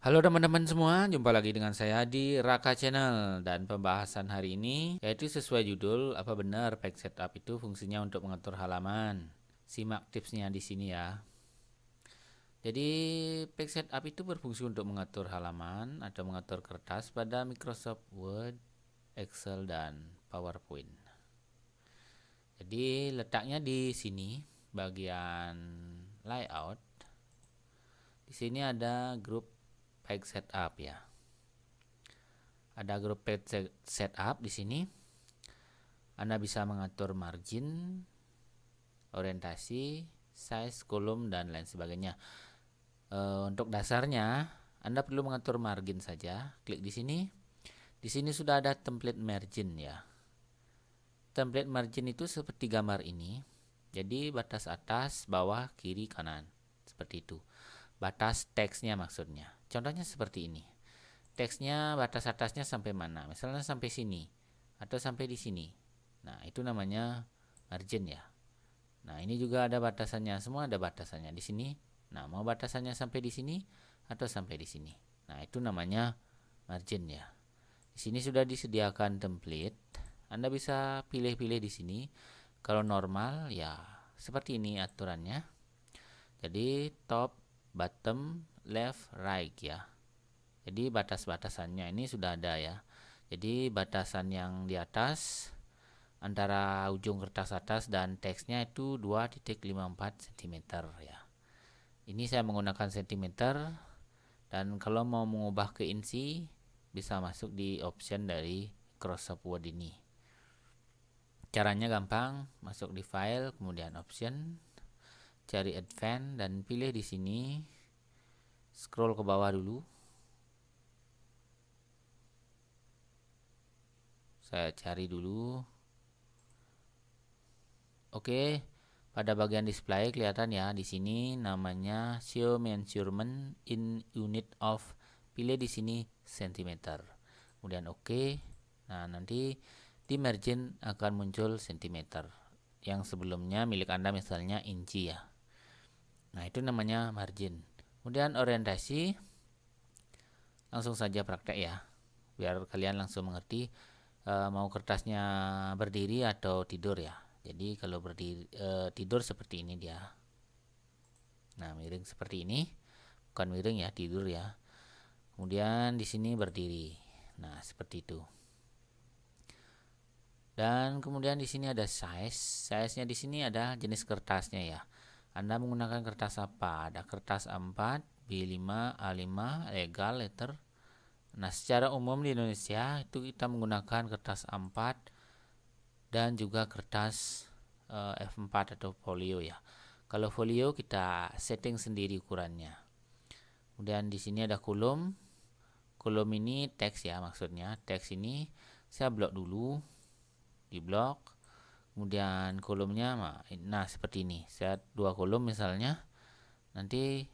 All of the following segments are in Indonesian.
Halo teman-teman semua, jumpa lagi dengan saya di Raka Channel dan pembahasan hari ini yaitu sesuai judul apa benar page setup itu fungsinya untuk mengatur halaman. Simak tipsnya di sini ya. Jadi page setup itu berfungsi untuk mengatur halaman atau mengatur kertas pada Microsoft Word, Excel dan PowerPoint. Jadi letaknya di sini bagian layout. Di sini ada grup page setup ya. Ada grup page setup di sini. Anda bisa mengatur margin, orientasi, size, kolom dan lain sebagainya. Untuk dasarnya, Anda perlu mengatur margin saja. Klik di sini. Di sini sudah ada template margin ya. Template margin itu seperti gambar ini. Jadi batas atas, bawah, kiri, kanan. Seperti itu. Batas teksnya maksudnya. Contohnya seperti ini. Teksnya batas atasnya sampai mana? Misalnya sampai sini atau sampai di sini. Nah, itu namanya margin ya. Nah, ini juga ada batasannya, semua ada batasannya di sini. Nah, mau batasannya sampai di sini atau sampai di sini. Nah, itu namanya margin ya. Di sini sudah disediakan template. Anda bisa pilih-pilih di sini. Kalau normal ya seperti ini aturannya. Jadi top, bottom, left, right ya. Jadi batas-batasannya ini sudah ada ya. Jadi batasan yang di atas antara ujung kertas atas dan teksnya itu 2,54 cm ya. Ini saya menggunakan cm dan kalau mau mengubah ke inci bisa masuk di option dari Microsoft Word ini. Caranya gampang, masuk di file, kemudian option, cari advance dan pilih di sini. Scroll ke bawah dulu. Saya cari dulu. Oke, pada bagian display kelihatan ya di sini namanya show measurement in unit of. Pilih di sini cm. Kemudian oke. Nah, nanti di margin akan muncul cm. Yang sebelumnya milik Anda misalnya inci ya. Nah, itu namanya margin. Kemudian orientasi langsung saja praktek ya. Biar kalian langsung mengerti mau kertasnya berdiri atau tidur ya. Jadi kalau berdiri tidur seperti ini dia. Nah, miring seperti ini. Bukan miring ya, tidur ya. Kemudian di sini berdiri. Nah, seperti itu. Dan kemudian di sini ada size. Size-nya di sini ada jenis kertasnya ya. Anda menggunakan kertas apa? Ada kertas A4, B5, A5, legal, letter. Nah, secara umum di Indonesia itu kita menggunakan kertas A4 dan juga kertas F4 atau folio ya. Kalau folio kita setting sendiri ukurannya. Kemudian di sini ada kolom. Kolom ini teks ya maksudnya. Teks ini saya blok dulu, di blok. Kemudian kolomnya nah seperti ini. Saya dua kolom misalnya. Nanti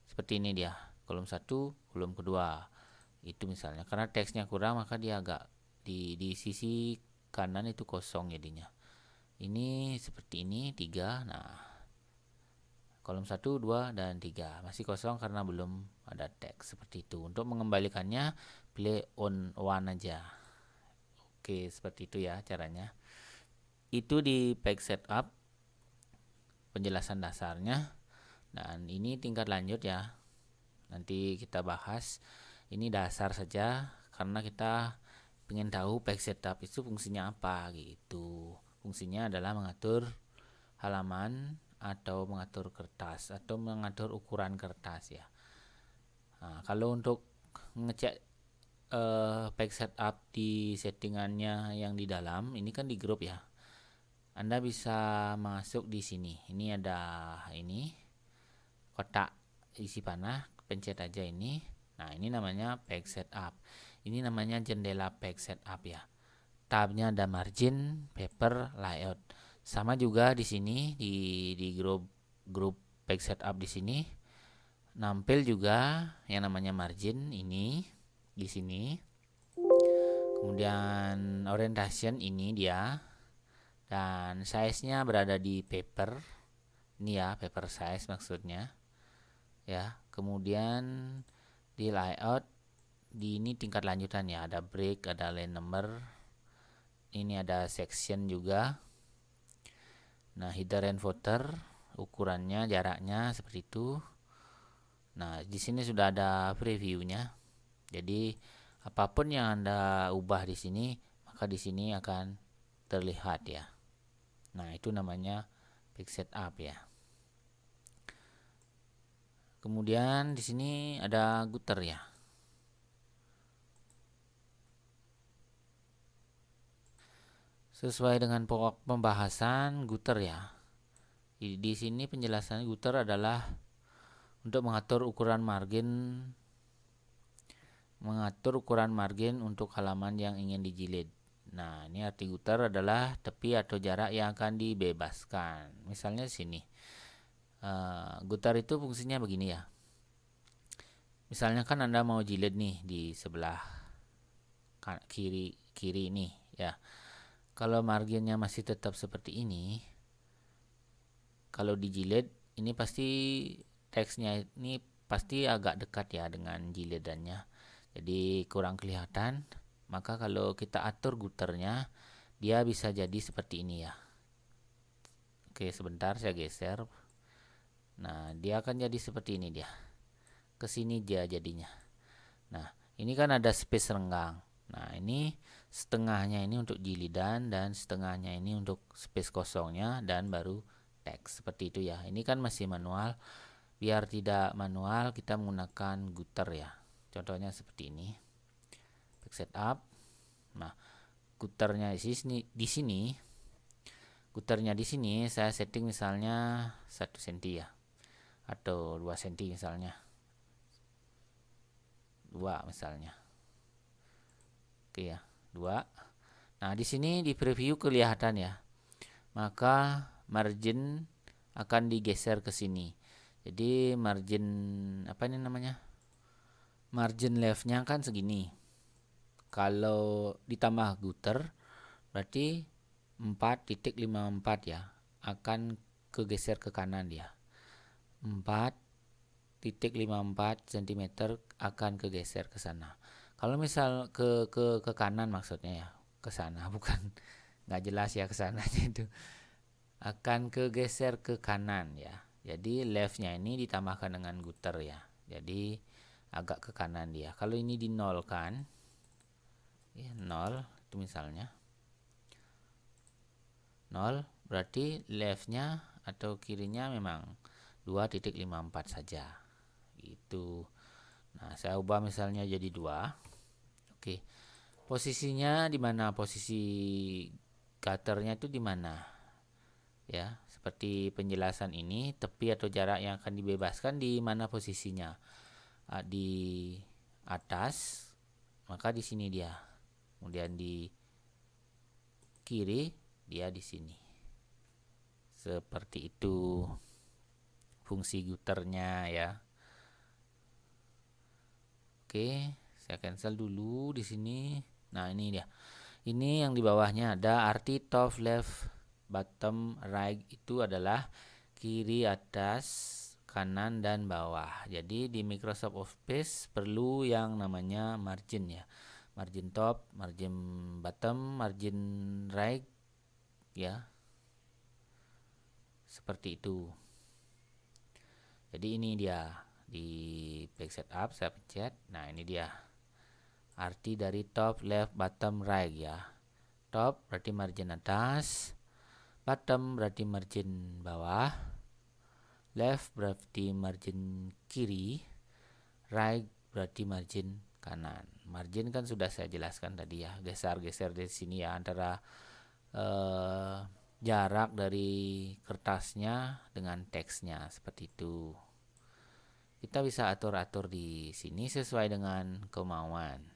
seperti ini dia. Kolom satu, kolom kedua. Itu misalnya. Karena teksnya kurang maka dia agak di sisi kanan itu kosong jadinya. Ini seperti ini 3. Nah, kolom 1, 2 dan 3 masih kosong karena belum ada teks seperti itu. Untuk mengembalikannya pilih on one aja. Oke, seperti itu ya caranya. Itu di page setup penjelasan dasarnya dan ini tingkat lanjut ya. Nanti kita bahas. Ini dasar saja karena kita ingin tahu page setup itu fungsinya apa gitu. Fungsinya adalah mengatur halaman atau mengatur kertas atau mengatur ukuran kertas ya. Nah, kalau untuk ngecek page setup di settingannya yang di dalam ini kan di grup ya. Anda bisa masuk di sini. Ini ada ini kotak isi panah, pencet aja ini. Nah, ini namanya page setup. Ini namanya jendela page setup ya. Tabnya ada margin, paper, layout. Sama juga di sini di grup page setup di sini nampil juga yang namanya margin ini di sini. Kemudian orientation ini dia dan size-nya berada di paper. Ini ya paper size maksudnya. ya. Kemudian di layout, di ini tingkat lanjutan ya, ada break, ada line number, ini ada section juga. Nah, header and footer, ukurannya, jaraknya seperti itu. Nah, di sini sudah ada previewnya. Jadi apapun yang Anda ubah di sini, maka di sini akan terlihat ya. Nah, itu namanya page setup ya. Kemudian di sini ada gutter ya. Sesuai dengan pokok pembahasan gutter ya. Di sini penjelasan gutter adalah untuk mengatur ukuran margin untuk halaman yang ingin dijilid. Nah, ini arti gutter adalah tepi atau jarak yang akan dibebaskan. Misalnya di sini. Gutter itu fungsinya begini ya. Misalnya kan Anda mau jilid nih di sebelah kiri ini ya. Kalau marginnya masih tetap seperti ini, kalau dijilid ini pasti teksnya ini pasti agak dekat ya dengan jilidannya. Jadi kurang kelihatan. Maka kalau kita atur gutternya, dia bisa jadi seperti ini ya. Oke, sebentar saya geser. Nah, dia akan jadi seperti ini dia. Kesini dia jadinya. Nah, ini kan ada space renggang. Nah, ini setengahnya ini untuk jilidan dan setengahnya ini untuk space kosongnya dan baru teks seperti itu ya. Ini kan masih manual. Biar tidak manual, kita menggunakan gutter ya. Contohnya seperti ini. Back setup. Nah, gutternya di sini. Gutternya di sini saya setting misalnya 1 cm ya. Atau 2 cm misalnya. 2 misalnya. Oke ya, 2. Nah, di sini di preview kelihatan ya. Maka margin akan digeser ke sini. Jadi margin apa ini namanya? Margin leftnya kan segini. Kalau ditambah gutter berarti 4.54 ya. Akan kegeser ke kanan dia. 4.54 cm akan kegeser ke sana. Kalau misal ke kanan maksudnya ya, ke sana bukan nggak jelas ya ke sananya itu. Akan kegeser ke kanan ya. Jadi leftnya ini ditambahkan dengan gutter ya. Jadi agak ke kanan dia. Kalau ini dinolkan, ya 0 itu misalnya 0 berarti leftnya atau kirinya memang 2.54 saja gitu. Nah, saya ubah misalnya jadi 2. Oke. Posisinya di mana? Posisi gutternya itu di mana? Ya, seperti penjelasan ini, tepi atau jarak yang akan dibebaskan di mana posisinya? Di atas, maka di sini dia. Kemudian di kiri, dia di sini. Seperti itu fungsi gutternya ya. Oke, saya cancel dulu di sini. Nah, ini dia. Ini yang di bawahnya ada arti top, left, bottom, right itu adalah kiri, atas, kanan, dan bawah. Jadi di Microsoft Office perlu yang namanya margin ya. Margin top, margin bottom, margin right ya. Seperti itu. Jadi ini dia di page setup saya pencet. Nah, ini dia. Arti dari top, left, bottom, right ya. Top berarti margin atas, bottom berarti margin bawah, left berarti margin kiri, right berarti margin kanan. Margin kan sudah saya jelaskan tadi ya, geser-geser di sini ya antara jarak dari kertasnya dengan teksnya seperti itu. Kita bisa atur-atur di sini sesuai dengan kemauan.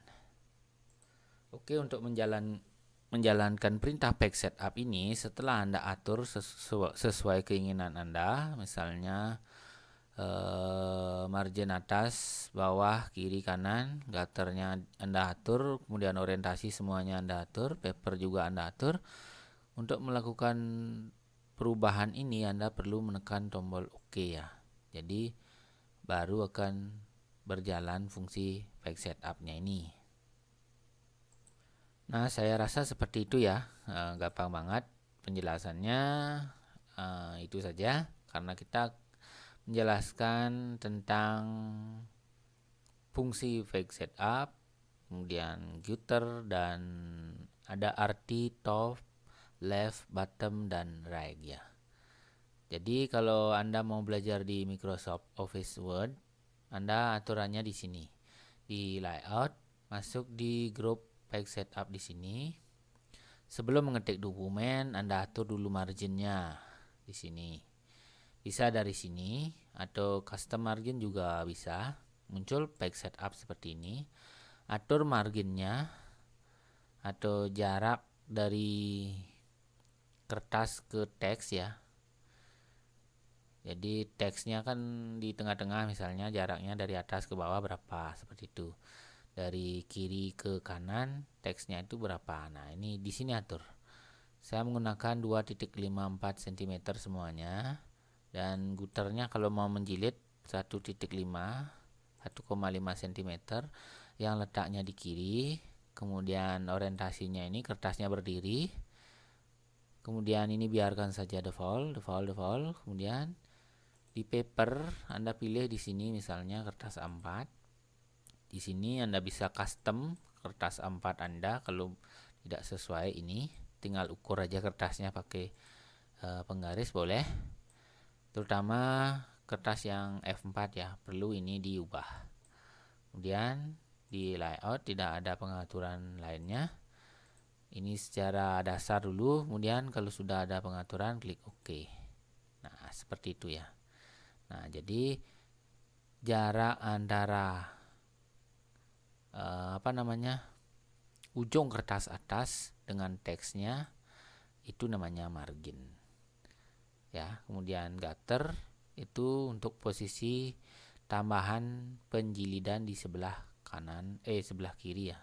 Oke, untuk menjalankan perintah page setup ini, setelah Anda atur sesuai keinginan Anda, misalnya margin atas, bawah, kiri, kanan, gutternya Anda atur, kemudian orientasi semuanya Anda atur, paper juga Anda atur. Untuk melakukan perubahan ini Anda perlu menekan tombol OK ya. Jadi baru akan berjalan fungsi fake setup-nya ini. Nah, saya rasa seperti itu ya, gampang banget penjelasannya. Itu saja, karena kita menjelaskan tentang fungsi fake setup, kemudian gutter, dan ada arti top, left, bottom, dan right ya. Jadi kalau Anda mau belajar di Microsoft Office Word, Anda aturannya di sini. Di layout, masuk di group fake setup di sini. Sebelum mengetik dokumen, Anda atur dulu marginnya di sini. Bisa dari sini atau custom margin juga bisa. Muncul fake setup seperti ini. Atur marginnya atau jarak dari kertas ke teks ya. Jadi teksnya kan di tengah-tengah, misalnya jaraknya dari atas ke bawah berapa, seperti itu. Dari kiri ke kanan teksnya itu berapa. Nah, ini di sini atur. Saya menggunakan 2.54 cm semuanya, dan gutternya kalau mau menjilid 1.5 cm yang letaknya di kiri. Kemudian orientasinya ini kertasnya berdiri. Kemudian ini biarkan saja default. Kemudian di paper Anda pilih di sini misalnya kertas A4. Di sini Anda bisa custom kertas A4 Anda. Kalau tidak sesuai ini, tinggal ukur aja kertasnya pakai penggaris boleh. Terutama kertas yang F4 ya, perlu ini diubah. Kemudian di layout tidak ada pengaturan lainnya. Ini secara dasar dulu, kemudian kalau sudah ada pengaturan klik OK. Nah, seperti itu ya. Nah, jadi jarak antara ujung kertas atas dengan teksnya itu namanya margin. Ya, kemudian gutter itu untuk posisi tambahan penjilidan di sebelah sebelah kiri ya.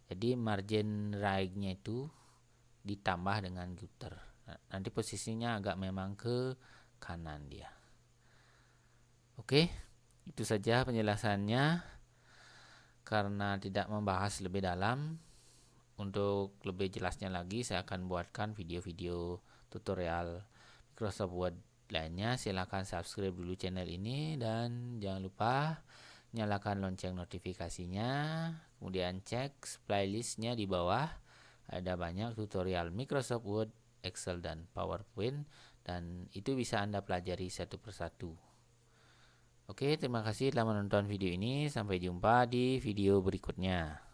Jadi margin right-nya itu ditambah dengan gutter. Nanti posisinya agak memang ke kanan dia. Oke, itu saja penjelasannya. Karena tidak membahas lebih dalam, untuk lebih jelasnya lagi saya akan buatkan video-video tutorial Microsoft Word lainnya. Silahkan subscribe dulu channel ini dan jangan lupa nyalakan lonceng notifikasinya. Kemudian cek playlistnya di bawah, ada banyak tutorial Microsoft Word, Excel, dan PowerPoint, dan itu bisa Anda pelajari satu persatu. Oke, terima kasih telah menonton video ini. Sampai jumpa di video berikutnya.